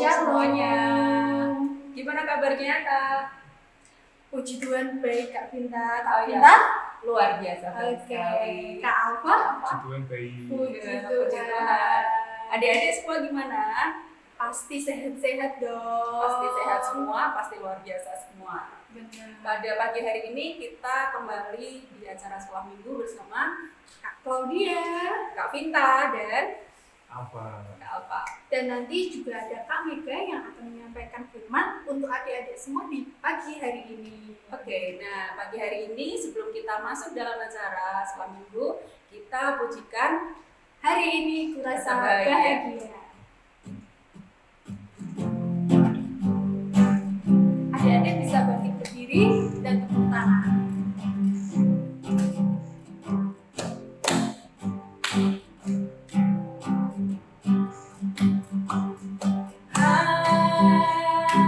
semuanya. Shalom. Gimana kabarnya Kak? Puji Tuhan baik Kak Vinta. Kak Oh, iya. Vinta? Luar biasa Oke. sekali. Kak Alfa? Puji Tuhan baik. Puji Puji Tuhan. Adik-adik semua gimana? Pasti sehat-sehat dong. Pasti sehat semua, pasti luar biasa semua. Benar. Pada pagi hari ini kita kembali di acara sekolah minggu bersama Kak Claudia. Kak Vinta dan Apa? Kak Alfa. Dan nanti juga ada Kak Mega yang akan menyampaikan firman untuk adik-adik semua di pagi hari ini. Oke, nah pagi hari ini sebelum kita masuk dalam acara sekolah minggu, kita pujikan Hari ini kurasa Bahagia. bahagia. Adik-adik bisa bangkit berdiri dan tepuk tangan.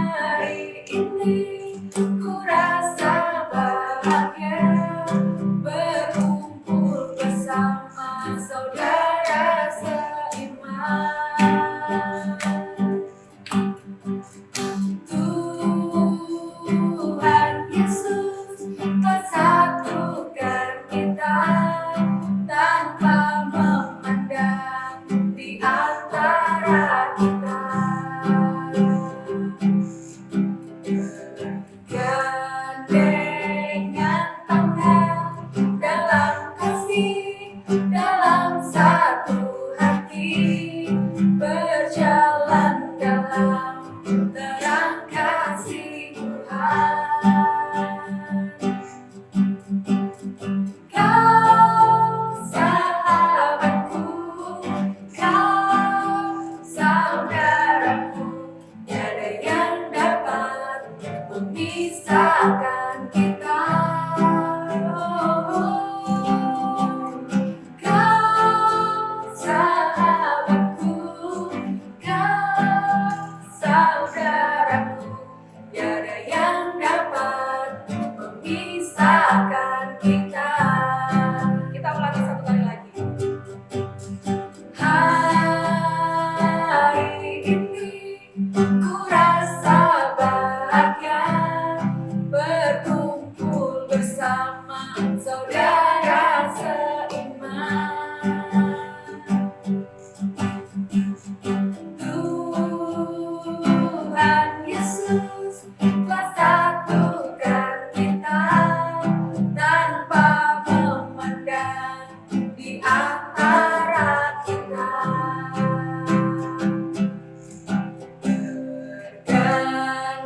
Hari ini kurasa bahagia berkumpul bersama saudara seiman. Tuhan Yesus persatukan kita tanpa memandang di antara kita. Gandengan tangan dalam kasih, dalam satu hati, berjalan dalam terang kasih Tuhan. Kau sahabatku, kau saudaraku, tiada yang dapat memisahkan kita. Kau sahabatku, kau saudaraku, tiada yang dapat memisahkan kita. Kita ulangi satu kali lagi. Hari ini kurasa bahagia berkumpul bersama saudara seiman. Tuhan Yesus telah satukan kita tanpa memandang di antara kita.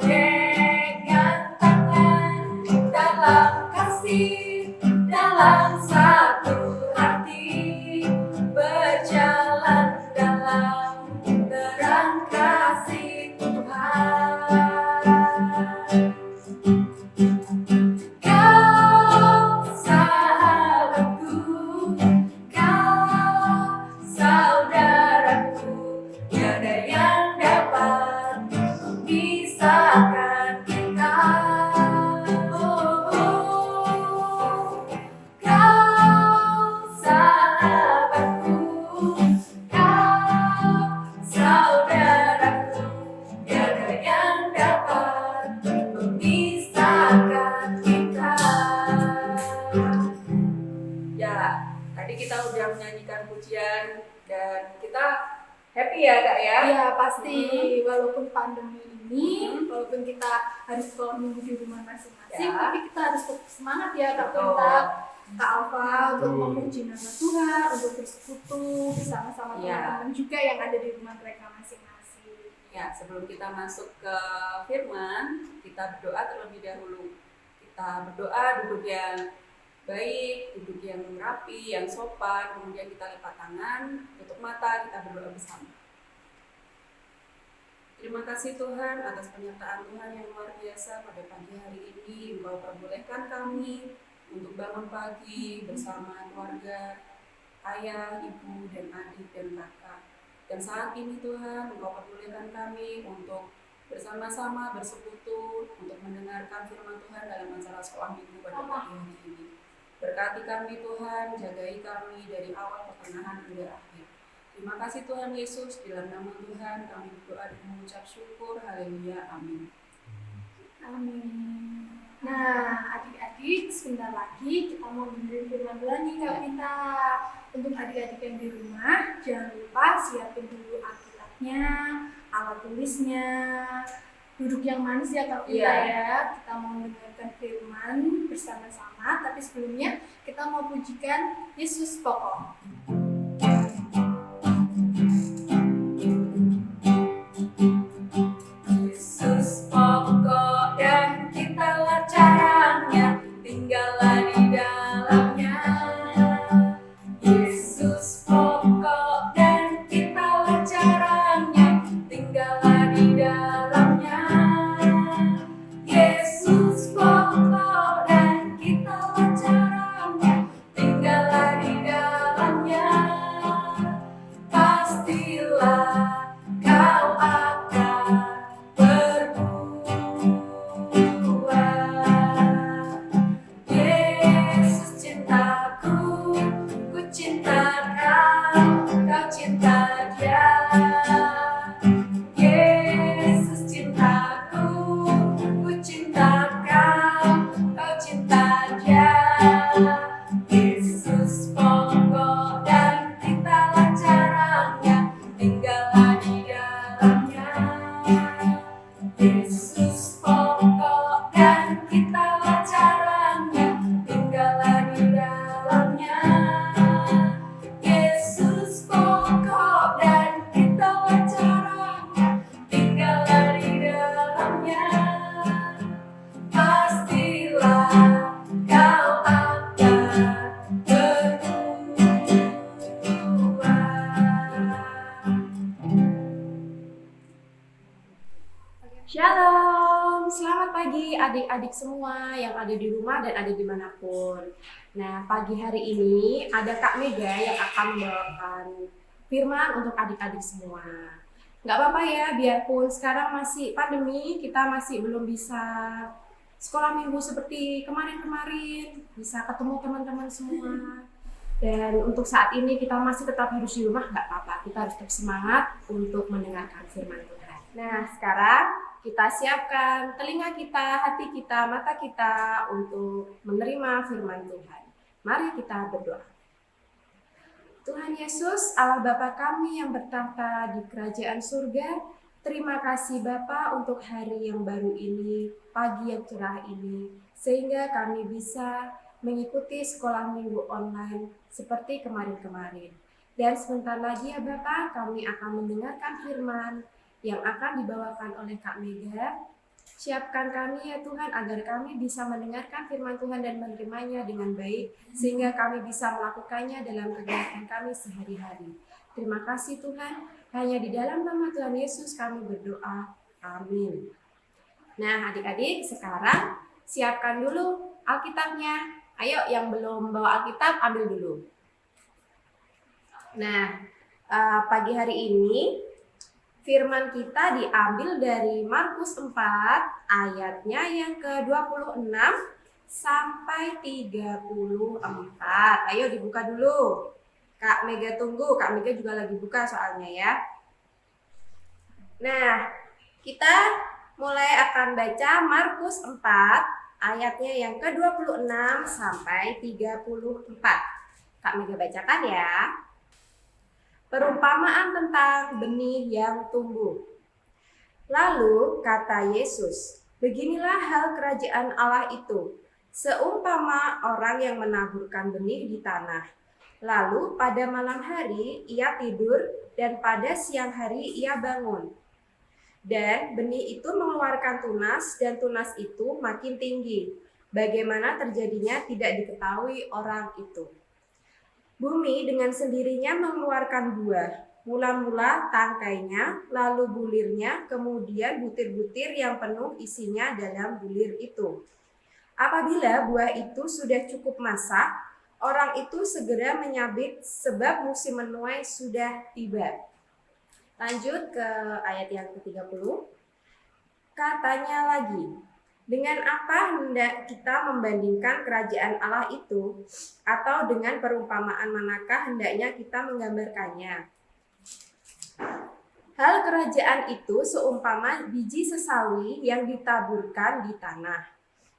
Bergandengan tangan dalam kasih, dalam satu hati, berjalan dalam terang kasih Tuhan. Kau sahabatku, kau saudaraku, tiada yang dapat memisahkan kita. Kau sahabatku, kau saudaraku, tiada yang dapat memisahkan kita. Ya, tadi kita udah menyanyikan pujian dan kita happy ya Kak ya? Iya pasti, walaupun pandemi ini, walaupun kita harus sekolah minggu di rumah masing-masing, Ya. tapi kita harus tetap semangat ya Kak Betul. Vinta, Kak Alfa, untuk Betul. memuji nama Tuhan, untuk bersekutu bersama-sama Ya. teman-teman juga yang ada di rumah mereka masing-masing. Ya, sebelum kita masuk ke firman, kita berdoa terlebih dahulu. Kita berdoa duduk yang baik, duduk yang rapi, yang sopan, kemudian kita lipat tangan, tutup mata, kita berdoa bersama. Terima kasih Tuhan atas penyertaan Tuhan yang luar biasa pada pagi hari ini. Engkau perbolehkan kami untuk bangun pagi bersama keluarga, ayah, ibu, dan adik, dan kakak. Dan saat ini Tuhan, Engkau perbolehkan kami untuk bersama-sama bersekutu untuk mendengarkan firman Tuhan dalam acara sekolah minggu pada pagi hari ini. Berkati kami Tuhan, jagai kami dari awal pertengahan hingga akhir. Terima kasih Tuhan Yesus, dalam nama Tuhan kami berdoa dan mengucap syukur. Haleluya, amin. Amin. Nah, adik-adik, sebentar lagi kita mau dengerin firman Tuhan nih Kak Vita. Untuk adik-adik yang di rumah, jangan lupa siapin dulu Alkitabnya, alat tulisnya, duduk yang manis ya Kak Vita ya. Kita mau mendengarkan firman bersama-sama, tapi sebelumnya kita mau pujikan Yesus pokok. Yesus pokok dan kitalah caranya, tinggallah di dalamnya. Yesus pokok dan kitalah caranya, tinggallah di dalamnya. Yesus pokok dan kitalah caranya, tinggallah di dalamnya. Pastilah kau akan Yesus cintaku, ku cinta kau, kau cinta Dia. Yesus cintaku, ku cinta kau, kau cinta Dia. Yesus pokok dan kitalah caranya, tinggallah di dalamnya. Yesus pokok dan kitalah caranya, tinggallah di dalamnya. Yesus pokok dan kitalah caranya, tinggallah di dalamnya. Pastilah kau akan Shalom, selamat pagi adik-adik semua yang ada di rumah dan ada dimanapun. Nah, pagi hari ini ada Kak Mega yang akan membawakan firman untuk adik-adik semua. Nggak apa-apa ya, biarpun sekarang masih pandemi, kita masih belum bisa sekolah minggu seperti kemarin-kemarin, bisa ketemu teman-teman semua. Dan untuk saat ini kita masih tetap harus di rumah, nggak apa-apa, kita harus tetap semangat untuk mendengarkan firman Tuhan. Nah, sekarang kita siapkan telinga kita, hati kita, mata kita untuk menerima firman Tuhan. Mari kita berdoa. Tuhan Yesus, Allah Bapa kami yang bertahta di kerajaan surga, terima kasih Bapa untuk hari yang baru ini, pagi yang cerah ini, sehingga kami bisa mengikuti sekolah minggu online seperti kemarin-kemarin. Dan sebentar lagi ya Bapa, kami akan mendengarkan firman yang akan dibawakan oleh Kak Mega. Siapkan kami ya Tuhan agar kami bisa mendengarkan firman Tuhan dan menerimanya dengan baik, sehingga kami bisa melakukannya dalam kegiatan kami sehari-hari. Terima kasih Tuhan, hanya di dalam nama Tuhan Yesus kami berdoa. Amin. Nah adik-adik, sekarang siapkan dulu Alkitabnya. Ayo yang belum bawa Alkitab ambil dulu. Nah, pagi hari ini firman kita diambil dari Markus 4 ayatnya yang ke-26 sampai 34. Ayo dibuka dulu. Kak Mega tunggu, Kak Mega juga lagi buka soalnya ya. Nah, kita mulai akan baca Markus 4 ayatnya yang ke-26 sampai 34. Kak Mega bacakan ya. Perumpamaan tentang benih yang tumbuh. Lalu kata Yesus, beginilah hal kerajaan Allah itu, seumpama orang yang menaburkan benih di tanah. Lalu pada malam hari ia tidur dan pada siang hari ia bangun. Dan benih itu mengeluarkan tunas dan tunas itu makin tinggi. Bagaimana terjadinya tidak diketahui orang itu. Bumi dengan sendirinya mengeluarkan buah, mula-mula tangkainya, lalu bulirnya, kemudian butir-butir yang penuh isinya dalam bulir itu. Apabila buah itu sudah cukup masak, orang itu segera menyabit sebab musim menuai sudah tiba. Lanjut ke ayat yang ke-30. Katanya lagi, dengan apa hendak kita membandingkan kerajaan Allah itu? Atau dengan perumpamaan manakah hendaknya kita menggambarkannya? Hal kerajaan itu seumpama biji sesawi yang ditaburkan di tanah.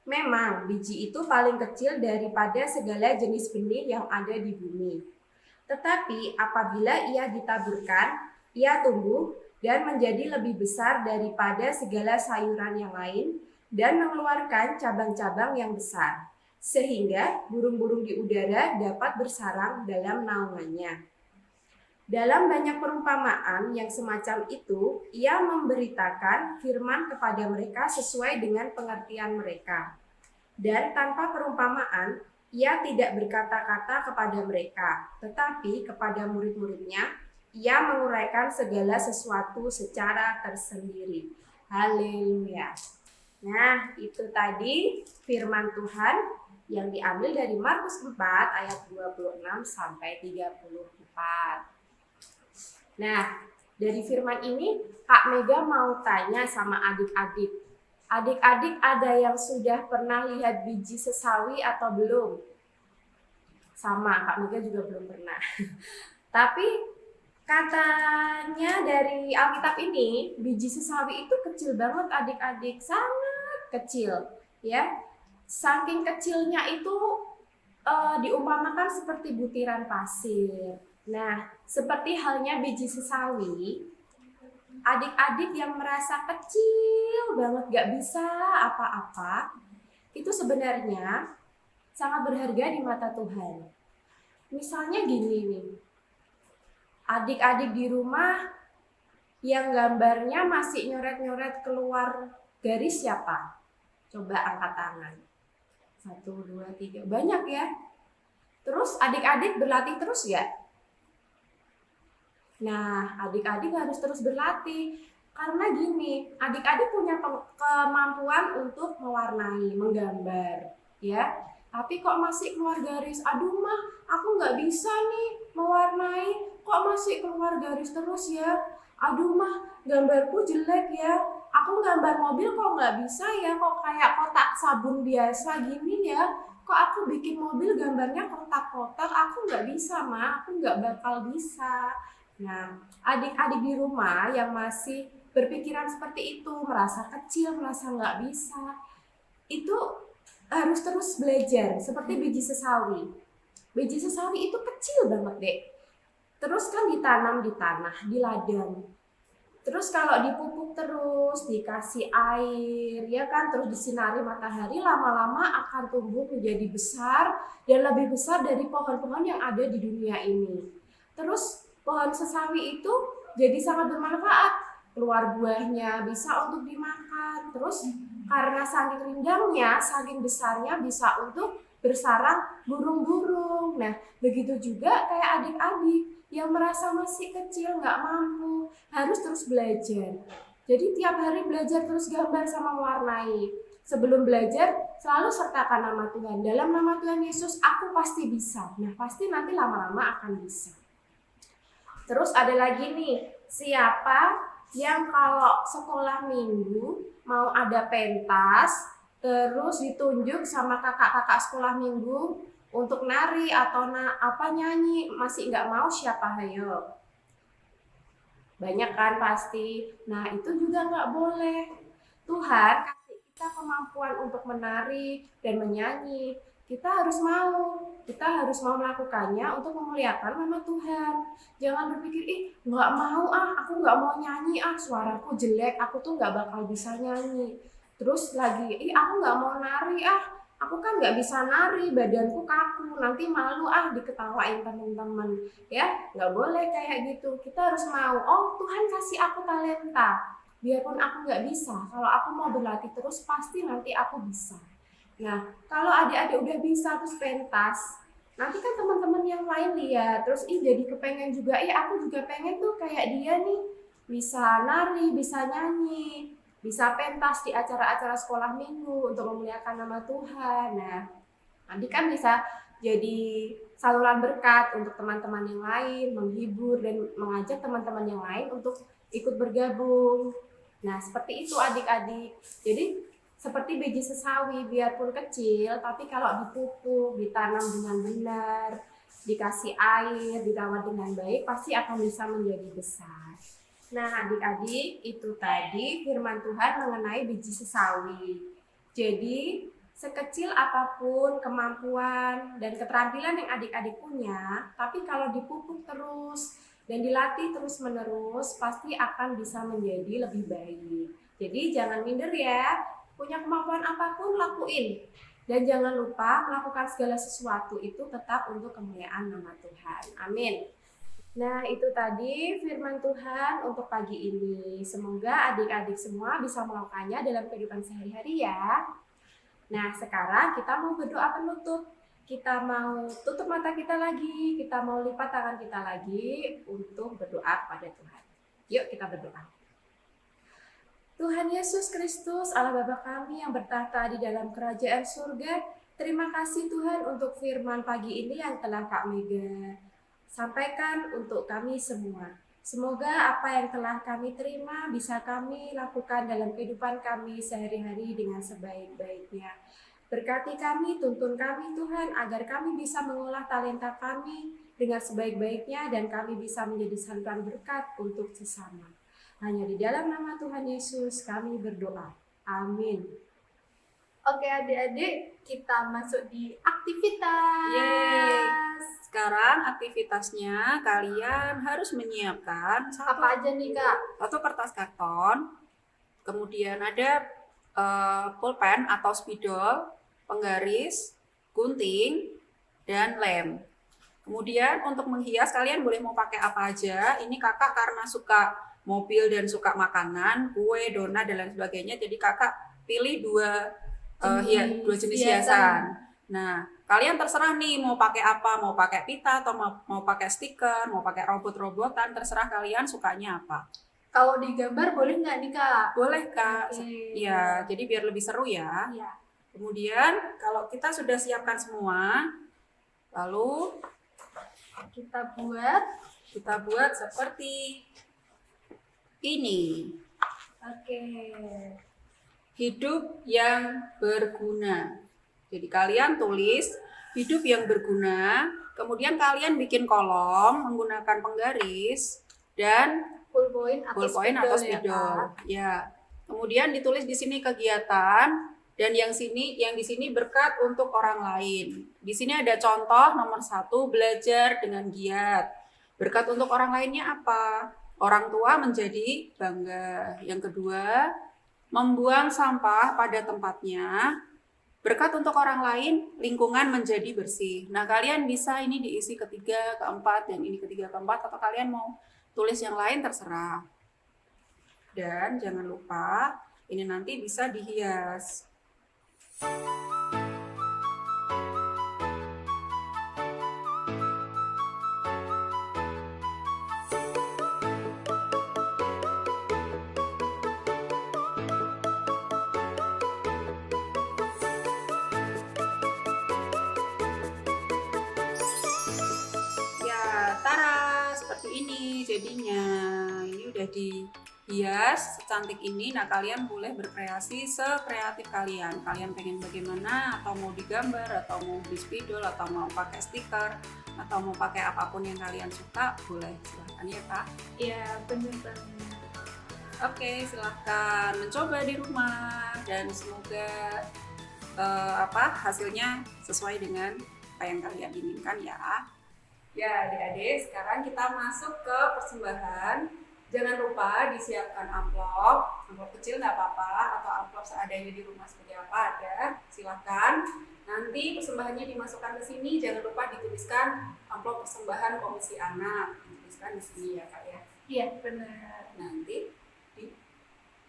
Memang biji itu paling kecil daripada segala jenis benih yang ada di bumi. Tetapi apabila ia ditaburkan, ia tumbuh dan menjadi lebih besar daripada segala sayuran yang lain dan mengeluarkan cabang-cabang yang besar, sehingga burung-burung di udara dapat bersarang dalam naungannya. Dalam banyak perumpamaan yang semacam itu, ia memberitakan firman kepada mereka sesuai dengan pengertian mereka. Dan tanpa perumpamaan, ia tidak berkata-kata kepada mereka, tetapi kepada murid-muridnya, ia menguraikan segala sesuatu secara tersendiri. Haleluya. Nah, itu tadi firman Tuhan yang diambil dari Markus 4 ayat 26 sampai 34. Nah, dari firman ini Kak Mega mau tanya sama adik-adik. Adik-adik ada yang sudah pernah lihat biji sesawi atau belum? Sama, Kak Mega juga belum pernah. Tapi katanya dari Alkitab ini, biji sesawi itu kecil banget adik-adik, sangat kecil. Ya, saking kecilnya itu diumpamakan seperti butiran pasir. Nah, seperti halnya biji sesawi, adik-adik yang merasa kecil banget gak bisa apa-apa, itu sebenarnya sangat berharga di mata Tuhan. Misalnya gini nih, adik-adik di rumah yang gambarnya masih nyoret-nyoret keluar garis siapa? Coba angkat tangan. 1, 2, 3, banyak ya. Terus adik-adik berlatih terus ya? Nah, adik-adik harus terus berlatih. Karena gini, adik-adik punya kemampuan untuk mewarnai, menggambar, ya. Tapi kok masih keluar garis? Aduh mah, aku nggak bisa nih mewarnai. Kok masih keluar garis terus ya? Aduh mah, gambarku jelek ya. Aku gambar mobil kok nggak bisa ya? Kok kayak kotak sabun biasa gini ya? Kok aku bikin mobil gambarnya kotak-kotak? Aku nggak bisa mah, aku nggak bakal bisa. Nah, adik-adik di rumah yang masih berpikiran seperti itu, merasa kecil, merasa nggak bisa, itu harus terus belajar, seperti biji sesawi. Biji sesawi itu kecil banget deh. Terus kan ditanam di tanah, di ladang. Terus kalau dipupuk terus, dikasih air, ya kan, terus disinari matahari, lama-lama akan tumbuh menjadi besar dan lebih besar dari pohon-pohon yang ada di dunia ini. Terus pohon sesawi itu jadi sangat bermanfaat, keluar buahnya bisa untuk dimakan, terus karena saking rindangnya, saking besarnya bisa untuk bersarang burung-burung. Nah, begitu juga kayak adik-adik yang merasa masih kecil, nggak mampu, harus terus belajar. Jadi tiap hari belajar terus gambar sama mewarnai. Sebelum belajar, selalu sertakan nama Tuhan. Dalam nama Tuhan Yesus, aku pasti bisa. Nah, pasti nanti lama-lama akan bisa. Terus ada lagi nih, siapa yang kalau sekolah minggu mau ada pentas, terus ditunjuk sama kakak-kakak sekolah minggu untuk nari atau nyanyi, masih nggak mau siapa hayo? Banyak kan pasti. Nah itu juga nggak boleh. Tuhan kasih kita kemampuan untuk menari dan menyanyi. Kita harus mau melakukannya untuk memuliakan nama Tuhan. Jangan berpikir, nggak mau aku nggak mau nyanyi suaraku jelek, aku tuh nggak bakal bisa nyanyi. Terus lagi, aku nggak mau nari aku kan nggak bisa nari, badanku kaku, nanti malu diketawain teman-teman. Ya, nggak boleh kayak gitu. Kita harus mau, Tuhan kasih aku talenta. Biarpun aku nggak bisa, kalau aku mau berlatih terus pasti nanti aku bisa. Nah, kalau adik-adik udah bisa terus pentas, nanti kan teman-teman yang lain lihat, terus jadi kepengen juga, aku juga pengen tuh kayak dia nih, bisa nari, bisa nyanyi, bisa pentas di acara-acara sekolah minggu untuk memuliakan nama Tuhan. Nah, nanti kan bisa jadi saluran berkat untuk teman-teman yang lain, menghibur dan mengajak teman-teman yang lain untuk ikut bergabung. Nah, seperti itu adik-adik. Jadi seperti biji sesawi, biarpun kecil, tapi kalau dipupuk, ditanam dengan benar, dikasih air, dirawat dengan baik, pasti akan bisa menjadi besar. Nah, adik-adik, itu tadi firman Tuhan mengenai biji sesawi. Jadi, sekecil apapun kemampuan dan keterampilan yang adik-adik punya, tapi kalau dipupuk terus dan dilatih terus-menerus, pasti akan bisa menjadi lebih baik. Jadi, jangan minder ya. Punya kemampuan apapun, lakuin. Dan jangan lupa melakukan segala sesuatu itu tetap untuk kemuliaan nama Tuhan. Amin. Nah, itu tadi firman Tuhan untuk pagi ini. Semoga adik-adik semua bisa melakukannya dalam kehidupan sehari-hari ya. Nah, sekarang kita mau berdoa penutup. Kita mau tutup mata kita lagi, kita mau lipat tangan kita lagi untuk berdoa kepada Tuhan. Yuk kita berdoa. Tuhan Yesus Kristus, Allah Bapa kami yang bertahta di dalam kerajaan surga, terima kasih Tuhan untuk firman pagi ini yang telah Kak Mega sampaikan untuk kami semua. Semoga apa yang telah kami terima bisa kami lakukan dalam kehidupan kami sehari-hari dengan sebaik-baiknya. Berkati kami, tuntun kami Tuhan, agar kami bisa mengolah talenta kami dengan sebaik-baiknya dan kami bisa menjadi saluran berkat untuk sesama. Hanya di dalam nama Tuhan Yesus kami berdoa. Amin. Oke adik-adik, kita masuk di aktivitas. Yeay. Sekarang aktivitasnya kalian harus menyiapkan Apa aja nih Kak? satu kertas karton, kemudian ada pulpen atau spidol, penggaris, gunting, dan lem. Kemudian untuk menghias kalian boleh mau pakai apa aja. Ini kakak karena suka mobil dan suka makanan, kue, donat, dan lain sebagainya, jadi kakak pilih dua jenis hiasan. Nah, kalian terserah nih mau pakai apa, mau pakai pita atau mau pakai stiker, mau pakai robot-robotan, terserah kalian sukanya apa. Kalau digambar boleh nggak nih Kak? Boleh Kak, Oke. ya jadi biar lebih seru ya. Iya. Kemudian kalau kita sudah siapkan semua, lalu Kita buat seperti ini. Oke. Hidup yang berguna. Jadi kalian tulis hidup yang berguna, kemudian kalian bikin kolom menggunakan penggaris dan Ballpoint atau spidol. Ya. Kemudian ditulis di sini kegiatan dan yang di sini berkat untuk orang lain. Di sini ada contoh nomor 1, belajar dengan giat. Berkat untuk orang lainnya apa? Orang tua menjadi bangga. Yang kedua, membuang sampah pada tempatnya. Berkat untuk orang lain, lingkungan menjadi bersih. Nah, kalian bisa ini diisi ketiga, keempat, dan ini ketiga, keempat, atau kalian mau tulis yang lain terserah. Dan jangan lupa, ini nanti bisa dihias. Tara, seperti ini jadinya. Ini udah dihias secantik ini. Nah, kalian boleh berkreasi sekreatif kalian. Kalian pengen bagaimana, atau mau digambar, atau mau di spidol, atau mau pakai stiker, atau mau pakai apapun yang kalian suka, boleh. Silahkan ya Kak. Iya, benar. Oke, silahkan mencoba di rumah dan semoga hasilnya sesuai dengan apa yang kalian inginkan ya. Ya adik-adik, sekarang kita masuk ke persembahan. Jangan lupa disiapkan amplop kecil nggak apa-apa, atau amplop seadanya di rumah seperti apa ada, silahkan. Nanti persembahannya dimasukkan ke sini, jangan lupa dituliskan amplop persembahan komisi anak, dituliskan di sini ya Kak ya. Iya, benar. Nanti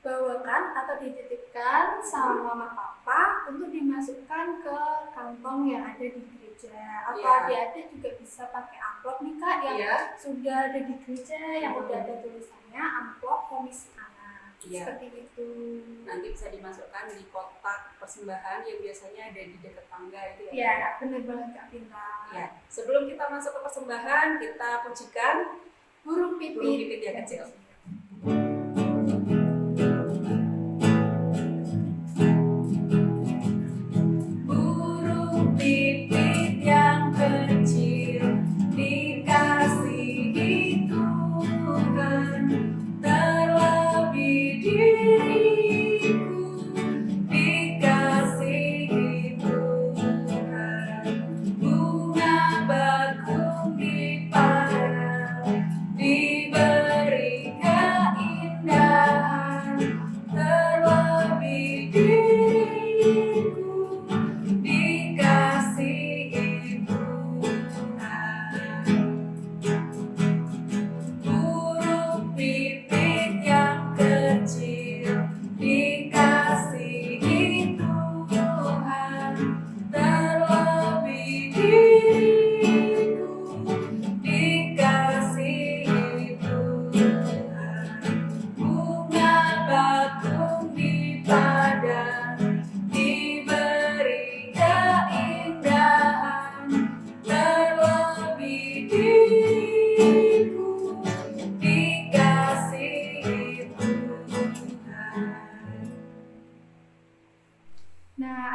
Bawakan atau dititipkan sama mama papa untuk dimasukkan ke kantong yang ada di gereja. Atau Iya. adik-adik juga bisa pakai amplop nih Kak yang Iya. sudah ada di gereja, yang udah ada tulisannya amplop komisi anak. Iya. Seperti itu. nanti bisa dimasukkan di kotak persembahan yang biasanya ada di dekat tangga itu ya. Iya, benar banget Kak Pinta. Ya. Sebelum kita masuk ke persembahan, kita pujikan Burung pipit. burung pipit yang kecil. Burung pipit yang kecil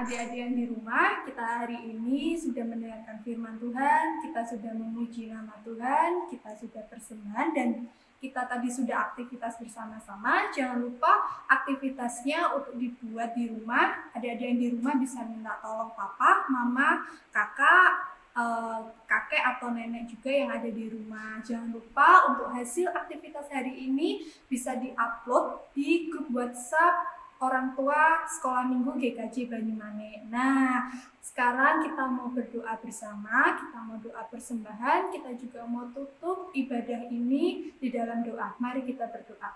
adik-adik yang di rumah, kita hari ini sudah mendengarkan firman Tuhan, kita sudah memuji nama Tuhan, kita sudah persembahan, dan kita tadi sudah aktivitas bersama-sama. Jangan lupa aktivitasnya untuk dibuat di rumah. Adik-adik yang di rumah bisa minta tolong papa, mama, kakak, kakek atau nenek juga yang ada di rumah. Jangan lupa untuk hasil aktivitas hari ini bisa diupload di grup WhatsApp orang tua sekolah minggu GKJ Banyumane. Nah, sekarang kita mau berdoa bersama, kita mau doa persembahan, kita juga mau tutup ibadah ini di dalam doa. Mari kita berdoa.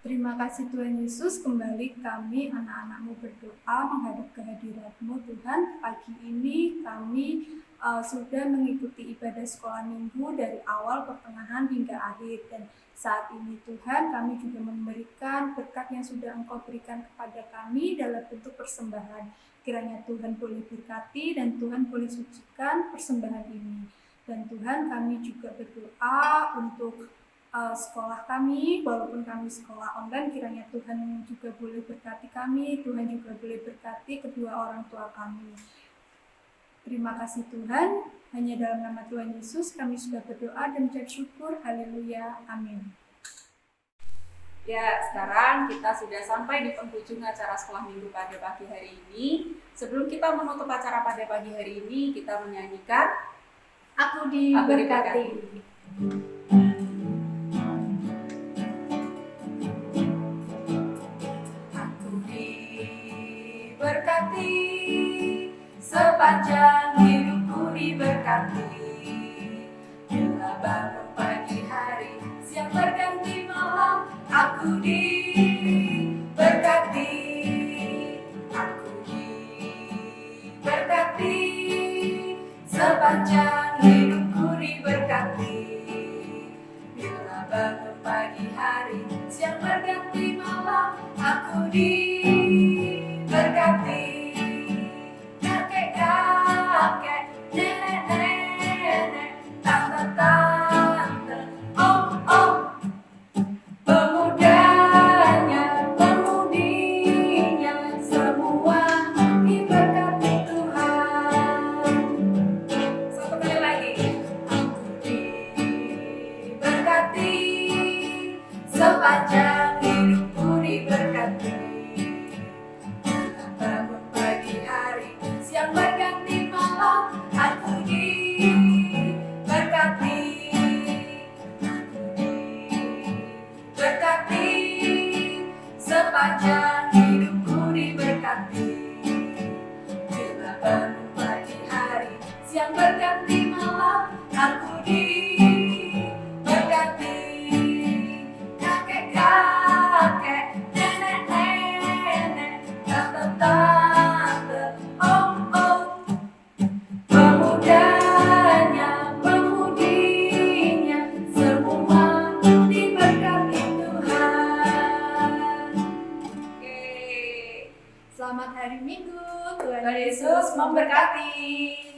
Terima kasih Tuhan Yesus, kembali kami anak-anak-Mu berdoa menghadap kehadirat-Mu Tuhan. Pagi ini kami sudah mengikuti ibadah sekolah minggu dari awal, pertengahan hingga akhir. Dan saat ini Tuhan, kami juga memberikan berkat yang sudah Engkau berikan kepada kami dalam bentuk persembahan. Kiranya Tuhan boleh berkati dan Tuhan boleh sucikan persembahan ini. Dan Tuhan, kami juga berdoa untuk sekolah kami, walaupun kami sekolah online, kiranya Tuhan juga boleh berkati kami, Tuhan juga boleh berkati kedua orang tua kami. Terima kasih Tuhan, hanya dalam nama Tuhan Yesus kami sudah berdoa dan mengucap syukur. Haleluya, amin. Ya, sekarang kita sudah sampai di penghujung acara sekolah minggu pada pagi hari ini. Sebelum kita menutup acara pada pagi hari ini, kita menyanyikan Aku diberkati. Berkati sepanjang hidupku diberkati. Bila bangun pagi hari, siang berganti malam, aku diberkati. Aku diberkati sepanjang hidupku diberkati. Bila bangun pagi hari, siang berganti malam, aku berkati. Kakek-kakek, nenek-nenek, tante-tante, om-om, pemudanya, pemudinya, semua diberkati Tuhan. Satu kali lagi. Aku diberkati, sepanjang hidupku diberkati. Bangun pagi hari, siang berganti malam, aku diberkati. Aku diberkati, sepanjang hidupku diberkati. Bila bangun pagi hari, siang berganti malam, aku diberkati. Kakek-kakek, nenek-nenek, tante-tante, om-om, pemudanya, pemudinya, semua diberkati Tuhan. Oke. Selamat hari Minggu, Tuhan Yesus memberkati.